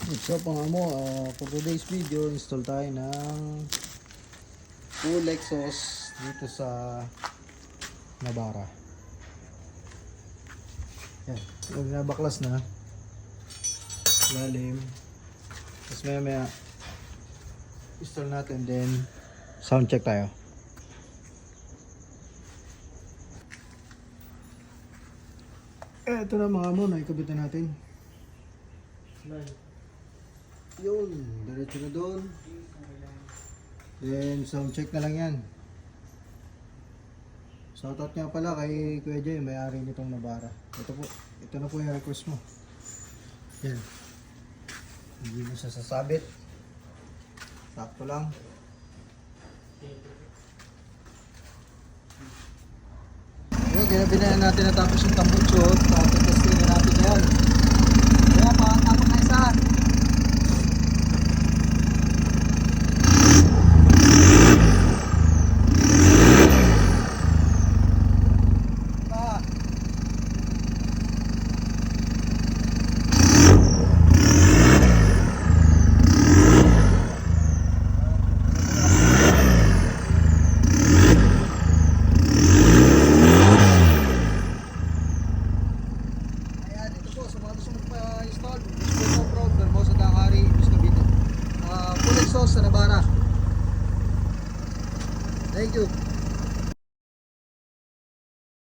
So for today's video, install tayo ng full exhaust dito sa Navara. Yan, huwag na baklas na lalim. Tapos maya install natin, then sound check tayo. Ito na mga amo, naikabit na natin. Yun, diretso na doon. Then sound check na lang yan. Shoutout nga pala kay Kuya Jay, may-ari nitong Navara. Ito na po yung request mo. Yan. Hindi mo siya sasabit. Sakto lang. Yung ginabi na natin natapos yung tambuchot. Tapos-testing na natin yan. Kaya pakatapos na isa. Offroad sa Navara. Thank you.